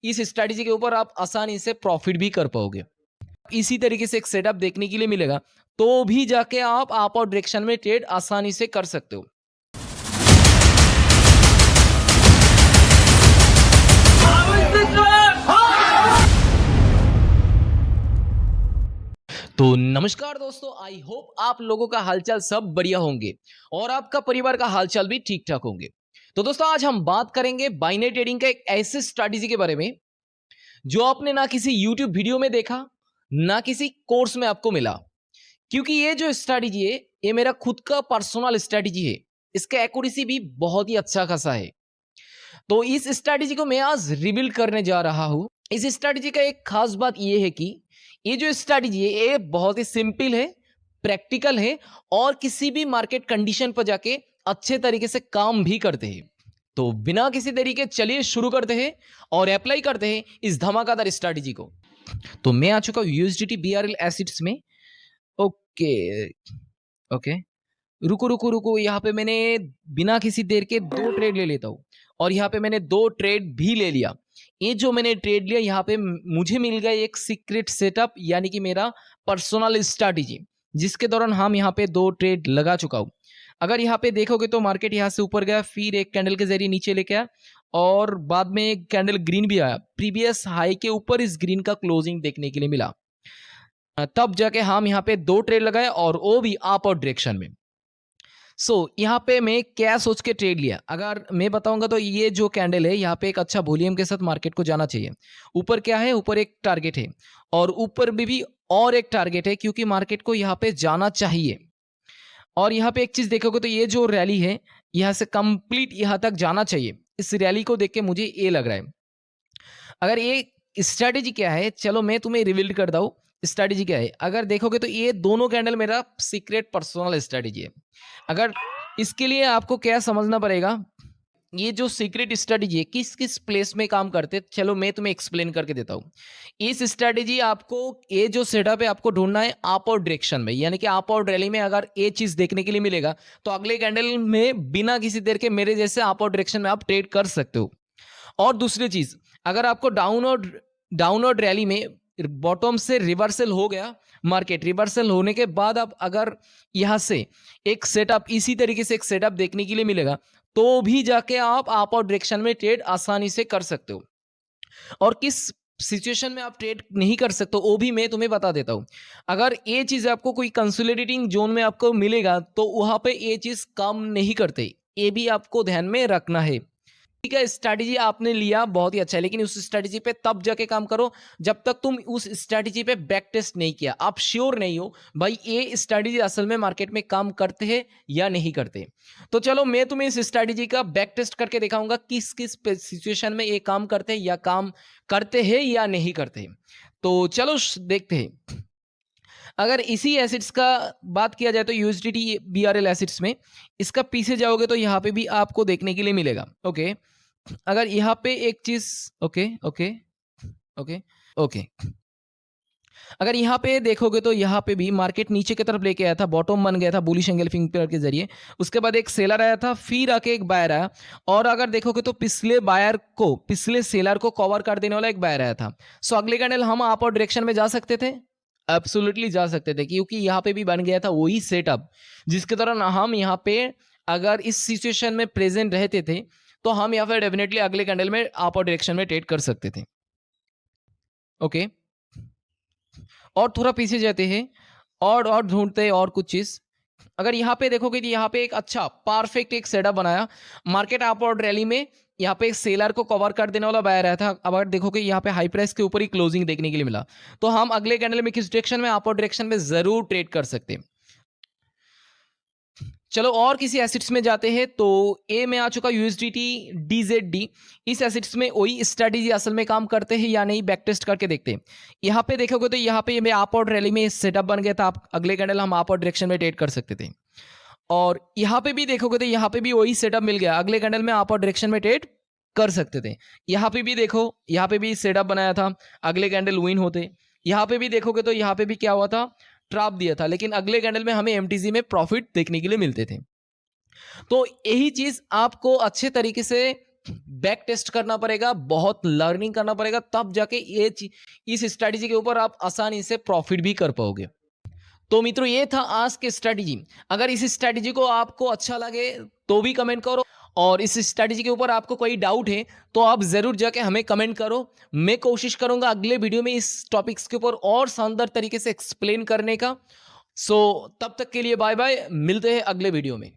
इस स्ट्रैटेजी के ऊपर आप आसानी से प्रॉफिट भी कर पाओगे। इसी तरीके से एक सेटअप देखने के लिए मिलेगा, तो भी जाके आप अप और डायरेक्शन में ट्रेड आसानी से कर सकते हो। तो नमस्कार दोस्तों, आई होप आप लोगों का हालचाल सब बढ़िया होंगे और आपका परिवार का हालचाल भी ठीक ठाक होंगे। तो दोस्तों आज हम बात करेंगे बाइनरी ट्रेडिंग का एक ऐसे स्ट्रैटेजी के बारे में जो आपने ना किसी यूट्यूब वीडियो में देखा, ना किसी कोर्स में आपको मिला। क्योंकि ये जो स्ट्रैटेजी है ये मेरा खुद का पर्सनल स्ट्रैटेजी है। इसका एक्यूरेसी भी बहुत ही अच्छा खासा है। तो इस स्ट्रैटेजी को मैं आज रिवील करने जा रहा हूं। इस स्ट्रैटेजी का एक खास बात यह है कि ये जो स्ट्रैटेजी है ये बहुत ही सिंपल है, प्रैक्टिकल है और किसी भी मार्केट कंडीशन पर जाके अच्छे तरीके से काम भी करते हैं। तो बिना किसी तरीके चलिए शुरू करते हैं और अप्लाई करते हैं इस धमाकेदार स्ट्रैटेजी को। तो मैं आ चुका हूं यूएसडीटी बीआरएल एसिड्स में। ओके ओके, रुको रुको रुको, यहाँ पे मैंने बिना किसी देर के 2 ट्रेड ले लेता हूँ और यहाँ पे मैंने 2 ट्रेड भी ले लिया। ये जो मैंने ट्रेड लिया यहाँ पे मुझे मिल गया एक सीक्रेट सेटअप, यानी कि मेरा पर्सनल स्ट्रैटेजी, जिसके दौरान हम यहाँ पे 2 ट्रेड लगा चुका हूँ। अगर यहाँ पे देखोगे तो मार्केट यहाँ से ऊपर गया, फिर एक कैंडल के जरिए नीचे लेके आया और बाद में एक कैंडल ग्रीन भी आया। प्रीवियस हाई के ऊपर इस ग्रीन का क्लोजिंग देखने के लिए मिला। तब जाके हम यहाँ पे 2 ट्रेड लगाए और वो भी अप और डायरेक्शन में। यहाँ पे मैं क्या सोच के ट्रेड लिया, अगर मैं बताऊंगा तो ये जो कैंडल है यहाँ पे एक अच्छा वॉल्यूम के साथ मार्केट को जाना चाहिए। ऊपर क्या है, ऊपर एक टारगेट है और ऊपर भी और एक टारगेट है, क्योंकि मार्केट को यहाँ पे जाना चाहिए। और यहाँ पे एक चीज देखोगे तो ये जो रैली है यहाँ से कंप्लीट यहाँ तक जाना चाहिए। इस रैली को देख के मुझे ये लग रहा है। अगर ये स्ट्रैटेजी क्या है, चलो मैं तुम्हें रिवील करता हूँ स्ट्रैटेजी क्या है। अगर देखोगे तो ये दोनों कैंडल मेरा सीक्रेट पर्सनल स्ट्रैटेजी है। अगर इसके लिए आपको क्या समझना पड़ेगा, ये जो सीक्रेट स्ट्रैटेजी है किस किस प्लेस में काम करते, चलो मैं तुम्हें एक्सप्लेन करके देता हूँ। इस स्ट्रैटेजी आपको, ये जो सेटअप है आपको ढूंढना है अप और डायरेक्शन में, यानी कि अप और रैली में अगर ये चीज देखने के लिए मिलेगा तो अगले कैंडल में बिना किसी देर के मेरे जैसे अप और डायरेक्शन में आप ट्रेड कर सकते हो। और दूसरी चीज, अगर आपको डाउन और रैली में बॉटम से रिवर्सल हो गया, मार्केट रिवर्सल होने के बाद आप अगर यहां से एक सेटअप, इसी तरीके से एक सेटअप देखने के लिए मिलेगा, तो भी जाके आप अप और डायरेक्शन में ट्रेड आसानी से कर सकते हो। और किस सिचुएशन में आप ट्रेड नहीं कर सकते वो भी मैं तुम्हें बता देता हूं। अगर ये चीज आपको कोई कंसोलिडेटिंग जोन में आपको मिलेगा तो वहां पे ये चीज काम नहीं करते, ये भी आपको ध्यान में रखना है। ठीक है, स्ट्रैटेजी आपने लिया बहुत ही अच्छा है, लेकिन उस स्ट्रैटेजी पे तब जाके काम करो जब तक तुम उस स्ट्रैटेजी पे बैक टेस्ट नहीं किया, आप श्योर नहीं हो भाई ये स्ट्रैटेजी असल में मार्केट में काम करते हैं या नहीं करते। तो चलो मैं तुम्हें इस स्ट्रैटेजी का बैक टेस्ट करके दिखाऊंगा किस किस सिचुएशन में ये काम करते हैं या काम करते हैं या नहीं करते। तो चलो देखते हैं। अगर इसी एसिड्स का बात किया जाए तो यूएसडीटी बीआरएल एसिड्स में इसका पीछे जाओगे तो यहाँ पे भी आपको देखने के लिए मिलेगा। ओके, अगर यहाँ पे एक चीज, ओके ओके ओके ओके, अगर यहाँ पे देखोगे तो यहाँ पे भी मार्केट नीचे की तरफ लेके आया था, बॉटम बन गया था बुलिश एंगल्फिंग पेयर के जरिए। उसके बाद एक सेलर आया था, फिर आके एक बायर आया और अगर देखोगे तो पिछले सेलर को कवर कर देने वाला एक बायर आया था। सो अगले कैंडल हम अप और डायरेक्शन में जा सकते थे, एब्सोल्युटली जा सकते थे, क्योंकि यहाँ पे भी बन गया था वही सेटअप जिसके दौरान हम यहाँ पे अगर इस सिचुएशन में प्रेजेंट रहते थे तो हम यहाँ पे डेफिनेटली अगले कैंडल में अप और डायरेक्शन में ट्रेड कर सकते थे। ओके, और थोड़ा पीछे जाते हैं और ढूंढते हैं और कुछ चीज। अगर यहाँ पे देखोगे तो यहाँ पे एक अच्छा परफेक्ट एक सेटअप बनाया, मार्केट अप और रैली में यहाँ पे एक सेलर को कवर कर देने वाला बायर आया था। अब अगर देखोगे यहाँ पे हाई प्राइस के ऊपर ही क्लोजिंग देखने के लिए मिला, तो हम अगले कैंडल में किस डायरेक्शन में, अप और डायरेक्शन में जरूर ट्रेड कर सकते हैं। चलो और किसी एसिड्स में जाते हैं। तो ए में आ चुका यूएसडीटी डीजेडी। इस एसिड्स में वही स्ट्रैटेजी असल में काम करते हैं या नहीं, बैक टेस्ट करके देखते हैं। यहाँ पे देखोगे तो यहाँ पे अप और रैली में सेटअप बन गया था, आप अगले कैंडल हम अप और डायरेक्शन में ट्रेड कर सकते थे। और यहाँ पे भी देखोगे तो यहाँ पे भी वही सेटअप मिल गया, अगले कैंडल में अप और डायरेक्शन में ट्रेड कर सकते थे। यहाँ पे भी देखो, यहाँ पे भी सेटअप बनाया था, अगले कैंडल विन होते। यहाँ पे भी देखोगे तो यहाँ पे भी क्या हुआ था, ट्रैप दिया था, लेकिन अगले कैंडल में हमें एमटीसी में प्रॉफिट देखने के लिए मिलते थे। तो यही चीज आपको अच्छे तरीके से बैक टेस्ट करना पड़ेगा, बहुत लर्निंग करना पड़ेगा, तब जाके इस स्ट्रैटेजी के ऊपर आप आसानी से प्रॉफिट भी कर पाओगे। तो मित्रों ये था आज के स्ट्रैटेजी। अगर इस स्ट्रैटेजी को आपको अच्छा लगे तो भी कमेंट करो, और इस स्ट्रैटेजी के ऊपर आपको कोई डाउट है तो आप जरूर जाके हमें कमेंट करो। मैं कोशिश करूंगा अगले वीडियो में इस टॉपिक्स के ऊपर और शानदार तरीके से एक्सप्लेन करने का। सो तब तक के लिए बाय बाय, मिलते हैं अगले वीडियो में।